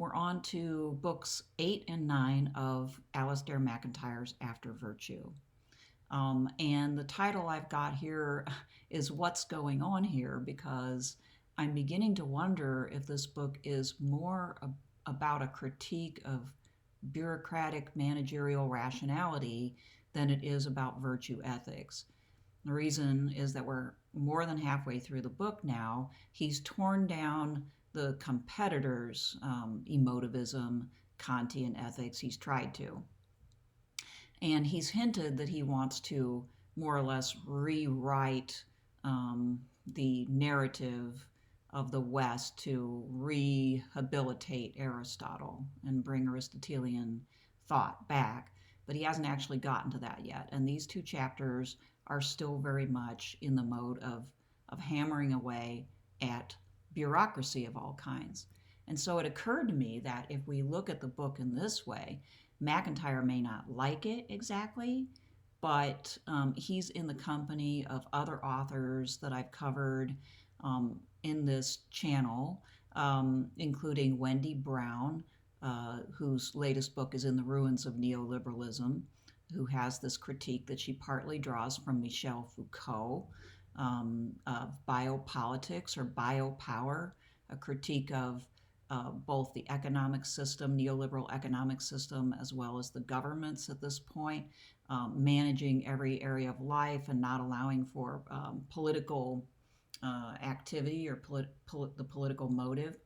We're on to books 8 and 9 of Alasdair MacIntyre's After Virtue. And the title I've got here is What's Going On Here, because I'm beginning to wonder if this book is more about a critique of bureaucratic managerial rationality than it is about virtue ethics. The reason is that we're more than halfway through the book now. He's torn down the competitors' emotivism, Kantian ethics. He's tried to. And he's hinted that he wants to more or less rewrite the narrative of the West to rehabilitate Aristotle and bring Aristotelian thought back. But he hasn't actually gotten to that yet. And these two chapters are still very much in the mode of hammering away at bureaucracy of all kinds. And so it occurred to me that if we look at the book in this way, MacIntyre may not like it exactly, but he's in the company of other authors that I've covered in this channel, including Wendy Brown, whose latest book is In the Ruins of Neoliberalism, who has this critique that she partly draws from Michel Foucault of biopolitics or biopower, a critique of both the economic system, neoliberal economic system, as well as the governments at this point, managing every area of life and not allowing for political activity or the political motive.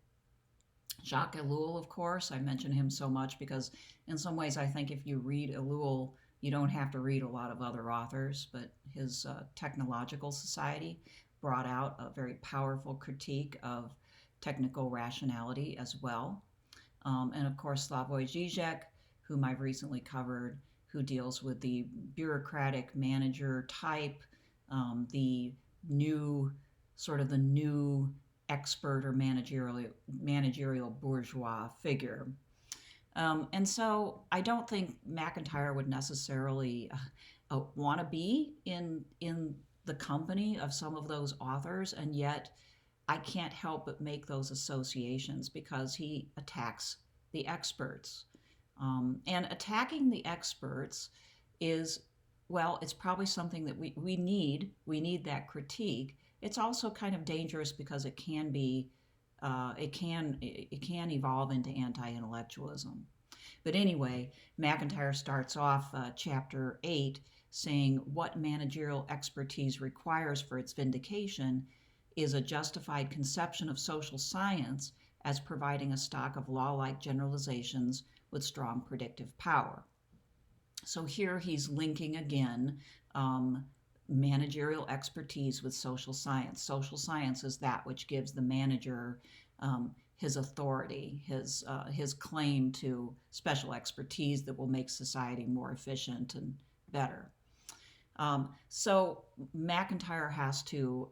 Jacques Ellul, of course, I mention him so much because in some ways I think if you read Ellul, you don't have to read a lot of other authors, but his Technological Society brought out a very powerful critique of technical rationality as well. And of course, Slavoj Žižek, whom I've recently covered, who deals with the bureaucratic manager type, the new expert or managerial bourgeois figure. And so I don't think MacIntyre would necessarily want to be in the company of some of those authors, and yet I can't help but make those associations because he attacks the experts. And attacking the experts is, well, it's probably something that we need. We need that critique. It's also kind of dangerous because it can be, it can evolve into anti-intellectualism. But anyway, MacIntyre starts off chapter 8 saying what managerial expertise requires for its vindication is a justified conception of social science as providing a stock of law-like generalizations with strong predictive power. So here he's linking again managerial expertise with social science. Social science is that which gives the manager his authority, his claim to special expertise that will make society more efficient and better. So MacIntyre has to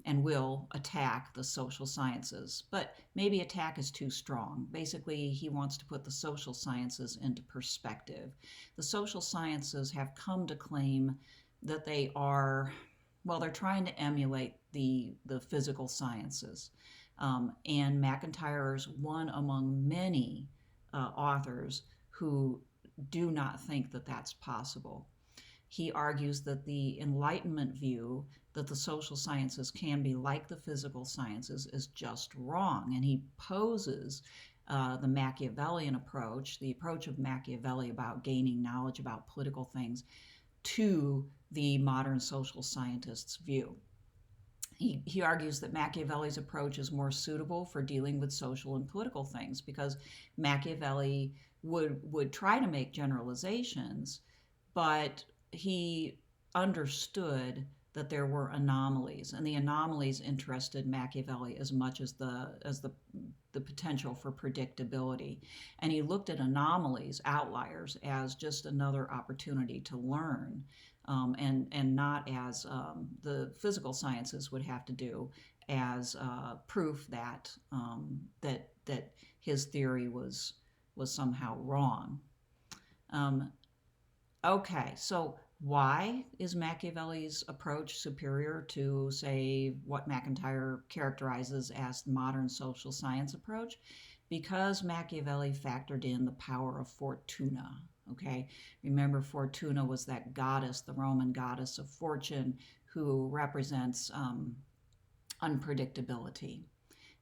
and will attack the social sciences, but maybe attack is too strong. Basically, he wants to put the social sciences into perspective. The social sciences have come to claim that they are, well, they're trying to emulate the physical sciences. And MacIntyre is one among many authors who do not think that that's possible. He argues that the Enlightenment view that the social sciences can be like the physical sciences is just wrong. And he poses the Machiavellian approach, the approach of Machiavelli about gaining knowledge about political things, to the modern social scientist's view. He argues that Machiavelli's approach is more suitable for dealing with social and political things because Machiavelli would try to make generalizations, but he understood that there were anomalies, and the anomalies interested Machiavelli as much as the potential for predictability. And he looked at anomalies, outliers, as just another opportunity to learn, and not as the physical sciences would have to do as proof that that his theory was somehow wrong. Okay, so why is Machiavelli's approach superior to, say, what MacIntyre characterizes as the modern social science approach? because Machiavelli factored in the power of Fortuna. Okay, remember Fortuna was that goddess, the Roman goddess of fortune, who represents unpredictability.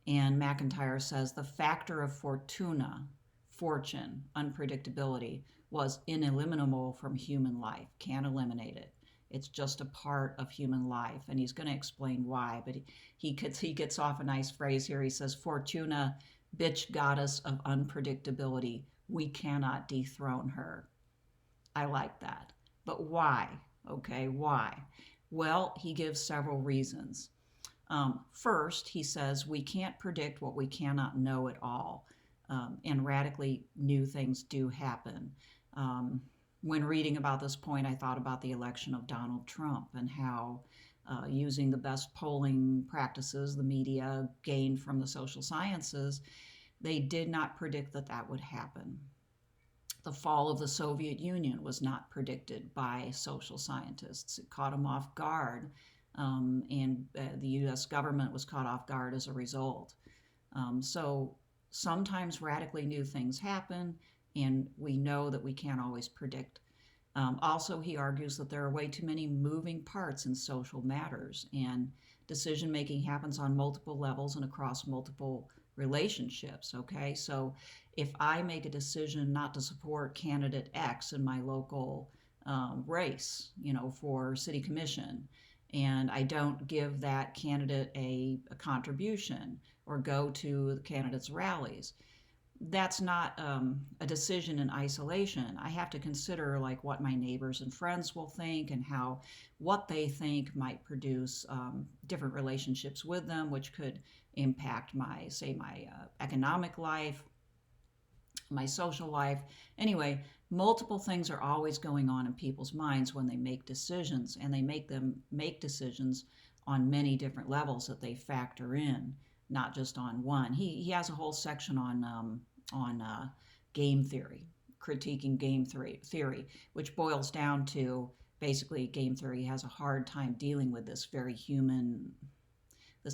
And MacIntyre says the factor of Fortuna, fortune, unpredictability, was ineliminable from human life. Can't eliminate it. It's just a part of human life. And he's going to explain why, but he gets off a nice phrase here. He says, Fortuna, bitch goddess of unpredictability, we cannot dethrone her. I like that. But why? Okay, why? Well, he gives several reasons. First, he says we can't predict what we cannot know at all, and radically new things do happen. When reading about this point, I thought about the election of Donald Trump and how using the best polling practices the media gained from the social sciences, they did not predict that that would happen. The fall of the Soviet Union was not predicted by social scientists. It caught them off guard, and the U.S. government was caught off guard as a result. So sometimes radically new things happen, and we know that we can't always predict. Also, he argues that there are way too many moving parts in social matters, and decision making happens on multiple levels and across multiple relationships. Okay, so if I make a decision not to support candidate X in my local race, for city commission, and I don't give that candidate a contribution or go to the candidate's rallies, that's not a decision in isolation. I have to consider like what my neighbors and friends will think and how what they think might produce different relationships with them, which could impact my economic life, my social life. Anyway, multiple things are always going on in people's minds when they make decisions, and they make decisions on many different levels that they factor in, not just on one. He has a whole section on game theory, critiquing game theory, which boils down to basically game theory has a hard time dealing with this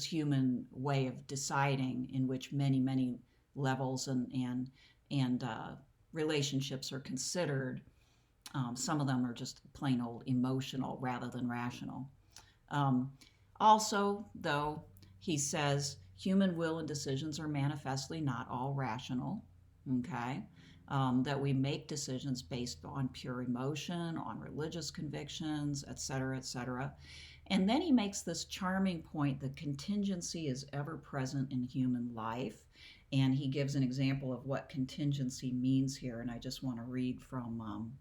human way of deciding, in which many levels and relationships are considered. Some of them are just plain old emotional rather than rational. Also, though, he says human will and decisions are manifestly not all rational, okay? That we make decisions based on pure emotion, on religious convictions, etc., etc. And then he makes this charming point that contingency is ever present in human life. And he gives an example of what contingency means here. And I just want to read from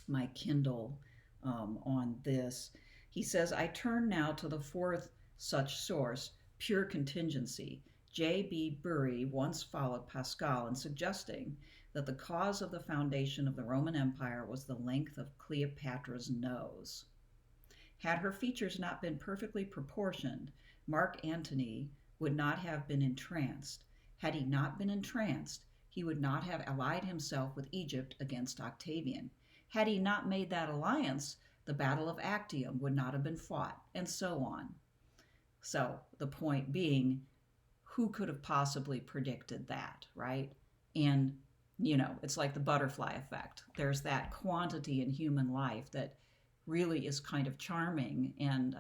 my Kindle on this. He says, I turn now to the fourth such source, pure contingency. J.B. Bury once followed Pascal in suggesting that the cause of the foundation of the Roman Empire was the length of Cleopatra's nose. Had her features not been perfectly proportioned, Mark Antony would not have been entranced. Had he not been entranced, he would not have allied himself with Egypt against Octavian. Had he not made that alliance, the Battle of Actium would not have been fought, and so on. So the point being, who could have possibly predicted that, right? And, it's like the butterfly effect. There's that quantity in human life that really is kind of charming, and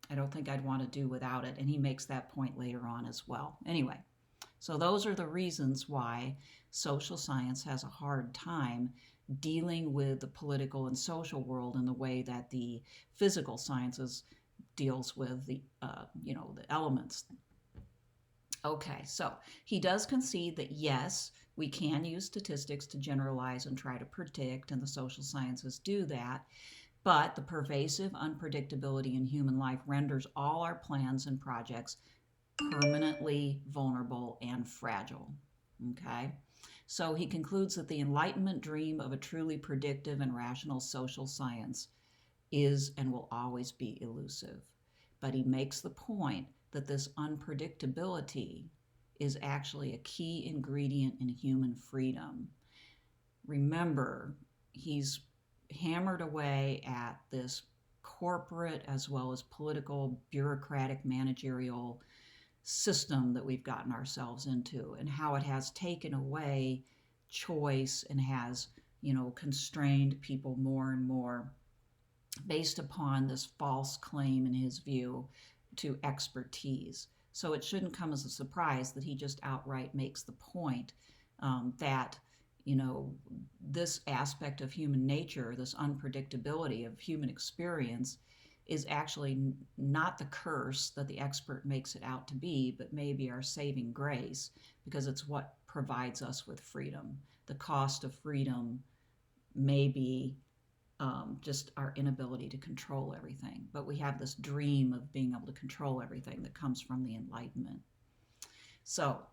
I don't think I'd want to do without it. And he makes that point later on as well. Anyway, so those are the reasons why social science has a hard time dealing with the political and social world in the way that the physical sciences deals with the elements. Okay, so he does concede that yes, we can use statistics to generalize and try to predict, and the social sciences do that, but the pervasive unpredictability in human life renders all our plans and projects permanently vulnerable and fragile. Okay? So he concludes that the Enlightenment dream of a truly predictive and rational social science is and will always be elusive. But he makes the point that this unpredictability is actually a key ingredient in human freedom. Remember, he's hammered away at this corporate as well as political, bureaucratic, managerial system that we've gotten ourselves into, and how it has taken away choice and has, constrained people more and more based upon this false claim, in his view, to expertise. So it shouldn't come as a surprise that he just outright makes the point that, this aspect of human nature, this unpredictability of human experience, is actually not the curse that the expert makes it out to be, but maybe our saving grace, because it's what provides us with freedom. The cost of freedom may be just our inability to control everything. But we have this dream of being able to control everything that comes from the Enlightenment. So,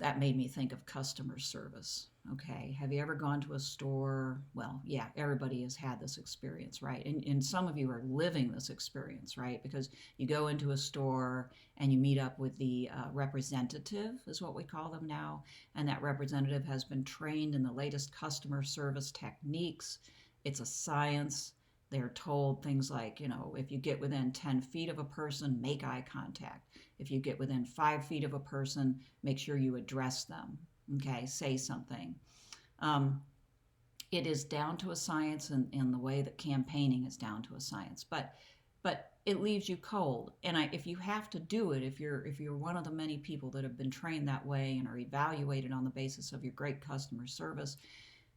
that made me think of customer service. Okay, have you ever gone to a store? Well, yeah, everybody has had this experience, right? And some of you are living this experience, right? Because you go into a store and you meet up with the representative, is what we call them now, and that representative has been trained in the latest customer service techniques. It's a science. They're told things like, if you get within 10 feet of a person, make eye contact. If you get within 5 feet of a person, make sure you address them. Okay, say something. It is down to a science in the way that campaigning is down to a science. But it leaves you cold. And if you have to do it, if you're one of the many people that have been trained that way and are evaluated on the basis of your great customer service,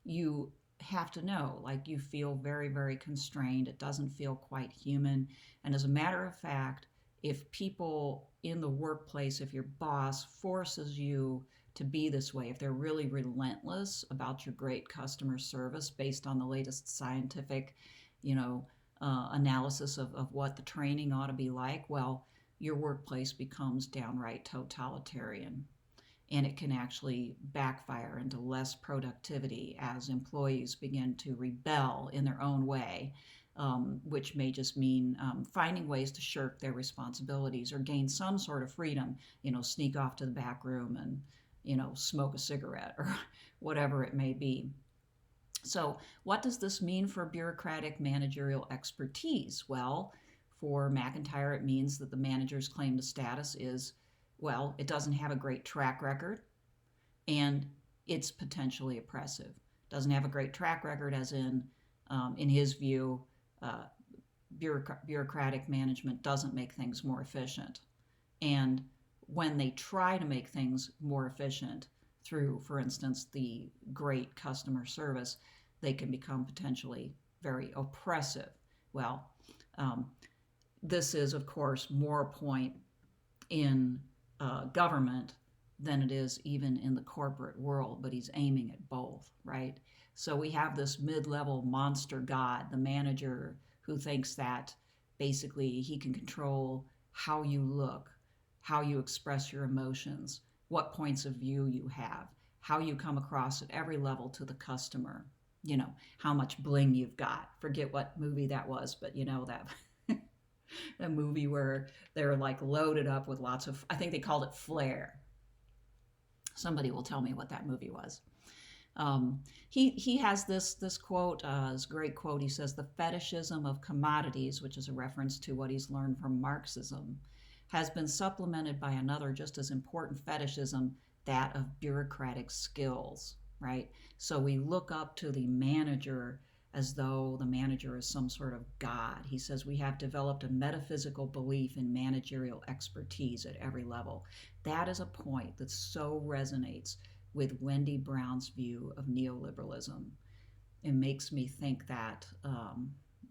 you have to know, like, you feel very, very constrained. It doesn't feel quite human. And as a matter of fact, if people in the workplace, if your boss forces you to be this way, if they're really relentless about your great customer service based on the latest scientific, analysis of what the training ought to be like, well, your workplace becomes downright totalitarian. And it can actually backfire into less productivity as employees begin to rebel in their own way, which may just mean finding ways to shirk their responsibilities or gain some sort of freedom, sneak off to the back room and, smoke a cigarette or whatever it may be. So what does this mean for bureaucratic managerial expertise? Well, for MacIntyre, it means that the manager's claim to status is, well, it doesn't have a great track record, and it's potentially oppressive. Doesn't have a great track record, as in his view, bureaucratic management doesn't make things more efficient. And when they try to make things more efficient through, for instance, the great customer service, they can become potentially very oppressive. Well, this is, of course, more a point in government than it is even in the corporate world, but he's aiming at both, right? So we have this mid-level monster god, the manager, who thinks that basically he can control how you look, how you express your emotions, what points of view you have, how you come across at every level to the customer, how much bling you've got. Forget what movie that was, but that a movie where they're like loaded up with lots of, I think they called it flair. Somebody will tell me what that movie was. He has this quote, this great quote. He says, "The fetishism of commodities," which is a reference to what he's learned from Marxism, has been supplemented by another just as important fetishism, that of bureaucratic skills, right? So we look up to the manager as though the manager is some sort of god. He says we have developed a metaphysical belief in managerial expertise at every level. That is a point that so resonates with Wendy Brown's view of neoliberalism. It makes me think that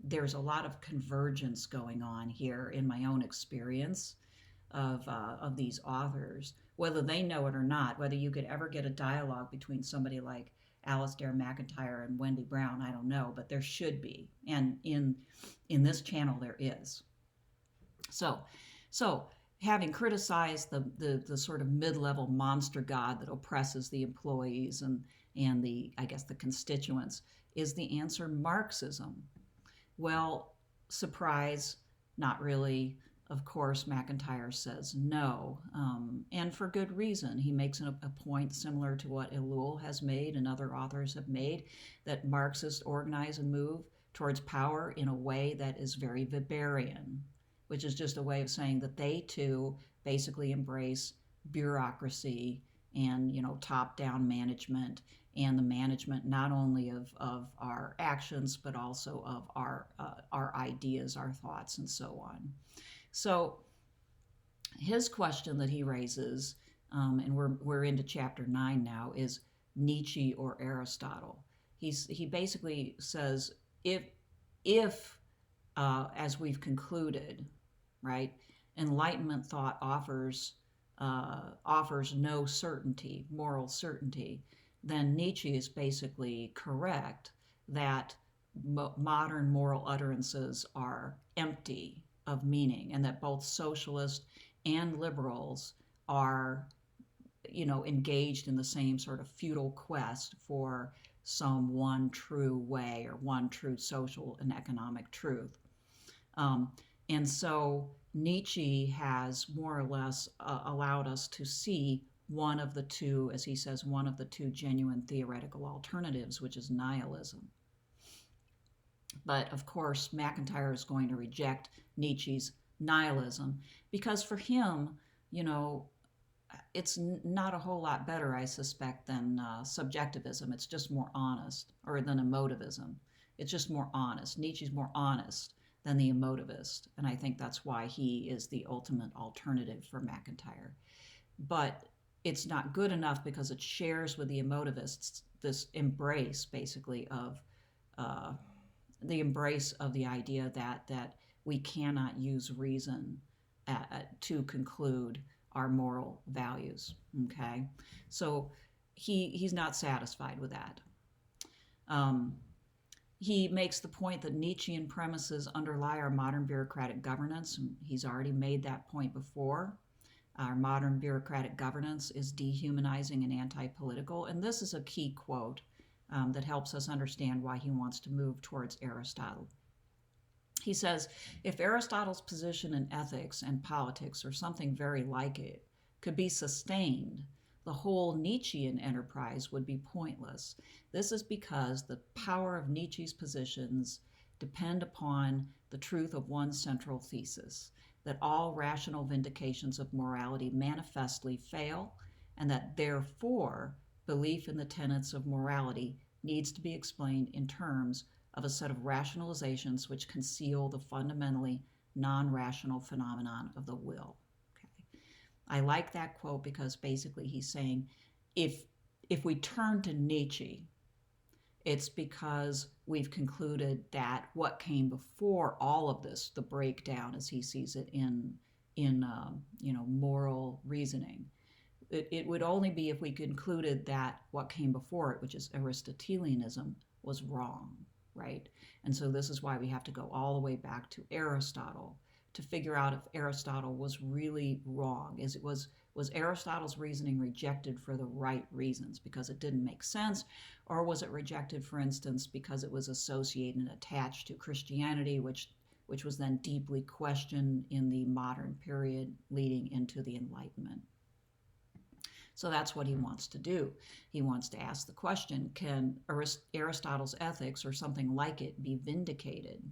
there's a lot of convergence going on here in my own experience of these authors, whether they know it or not. Whether you could ever get a dialogue between somebody like Alasdair MacIntyre and Wendy Brown, I don't know, but there should be, and in this channel there is. So having criticized the sort of mid-level monster god that oppresses the employees and the, I guess, the constituents, is the answer Marxism? Well, surprise, not really. Of course, MacIntyre says no, and for good reason. He makes a point similar to what Ellul has made and other authors have made, that Marxists organize and move towards power in a way that is very Weberian, which is just a way of saying that they too basically embrace bureaucracy and, top-down management, and the management not only of our actions but also of our ideas, our thoughts, and so on. So his question that he raises, and we're into chapter 9 now, is Nietzsche or Aristotle. He basically says, if as we've concluded, right, Enlightenment thought offers no certainty, moral certainty, then Nietzsche is basically correct that modern moral utterances are empty of meaning, and that both socialists and liberals are, engaged in the same sort of futile quest for some one true way or one true social and economic truth. And so Nietzsche has more or less allowed us to see one of the two, as he says, one of the two genuine theoretical alternatives, which is nihilism. But of course, MacIntyre is going to reject Nietzsche's nihilism because for him, it's not a whole lot better, I suspect, than subjectivism. It's just more honest, or than emotivism. It's just more honest. Nietzsche's more honest than the emotivist, and I think that's why he is the ultimate alternative for MacIntyre. But it's not good enough because it shares with the emotivists this embrace, basically, of the embrace of the idea that we cannot use reason to conclude our moral values. Okay, so he's not satisfied with that. He makes the point that Nietzschean premises underlie our modern bureaucratic governance. He's already made that point before. Our modern bureaucratic governance is dehumanizing and anti-political, and this is a key quote that helps us understand why he wants to move towards Aristotle. He says, if Aristotle's position in ethics and politics, or something very like it, could be sustained, the whole Nietzschean enterprise would be pointless. This is because the power of Nietzsche's positions depend upon the truth of one central thesis, that all rational vindications of morality manifestly fail, and that therefore belief in the tenets of morality needs to be explained in terms of a set of rationalizations which conceal the fundamentally non-rational phenomenon of the will. Okay. I like that quote because basically he's saying if we turn to Nietzsche, it's because we've concluded that what came before all of this, the breakdown as he sees it in moral reasoning, it would only be if we concluded that what came before it, which is Aristotelianism, was wrong, right? And so this is why we have to go all the way back to Aristotle to figure out if Aristotle was really wrong. Was Aristotle's reasoning rejected for the right reasons because it didn't make sense, or was it rejected, for instance, because it was associated and attached to Christianity, which was then deeply questioned in the modern period leading into the Enlightenment? So that's what he wants to do. He wants to ask the question, can Aristotle's ethics or something like it be vindicated?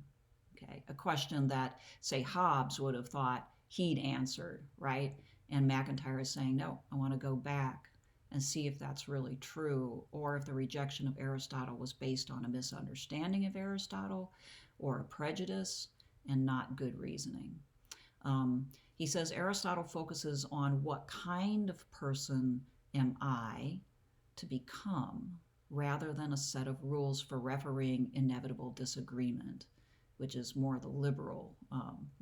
Okay, a question that, say, Hobbes would have thought he'd answered, right? And MacIntyre is saying, no, I want to go back and see if that's really true, or if the rejection of Aristotle was based on a misunderstanding of Aristotle or a prejudice and not good reasoning. He says Aristotle focuses on what kind of person am I to become, rather than a set of rules for refereeing inevitable disagreement, which is more the liberal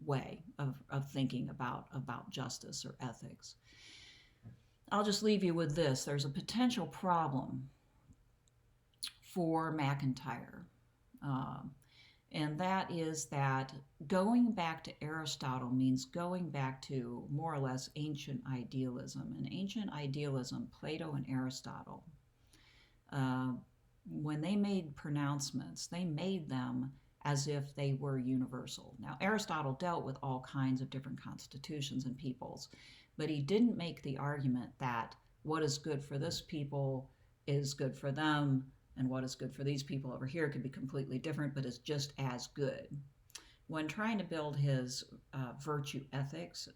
way of thinking about justice or ethics. I'll just leave you with this. There's a potential problem for MacIntyre, and that is that going back to Aristotle means going back to more or less ancient idealism. And ancient idealism, Plato and Aristotle, when they made pronouncements, they made them as if they were universal. Now, Aristotle dealt with all kinds of different constitutions and peoples, but he didn't make the argument that what is good for this people is good for them, and what is good for these people over here could be completely different, but is just as good. When trying to build his virtue ethics,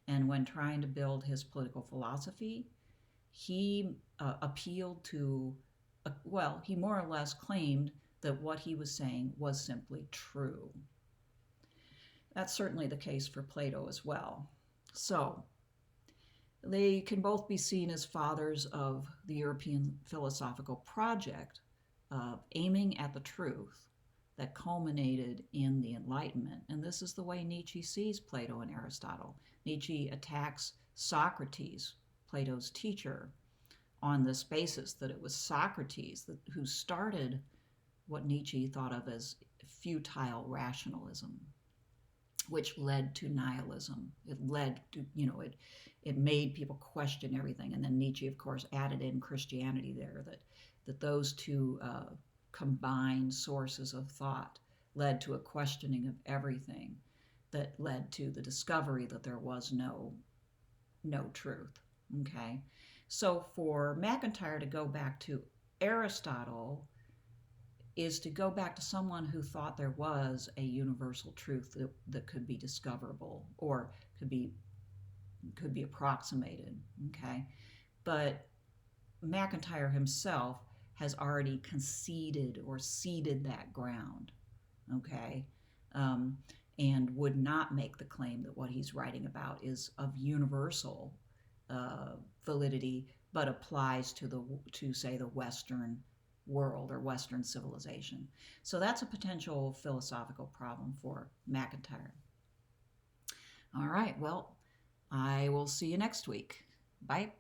And when trying to build his political philosophy, he appealed to, well, he more or less claimed that what he was saying was simply true. That's certainly the case for Plato as well. So, they can both be seen as fathers of the European philosophical project of aiming at the truth that culminated in the Enlightenment. And this is the way Nietzsche sees Plato and Aristotle. Nietzsche attacks Socrates, Plato's teacher, on this basis that it was Socrates who started what Nietzsche thought of as futile rationalism, which led to nihilism. It led to, it made people question everything. And then Nietzsche, of course, added in Christianity there, that those two combined sources of thought led to a questioning of everything that led to the discovery that there was no truth. Okay? So for MacIntyre to go back to Aristotle is to go back to someone who thought there was a universal truth that could be discoverable or could be approximated. Okay? But MacIntyre himself has already conceded or ceded that ground, okay, and would not make the claim that what he's writing about is of universal validity, but applies to say the Western world or Western civilization. So that's a potential philosophical problem for MacIntyre. All right, well, I will see you next week. Bye.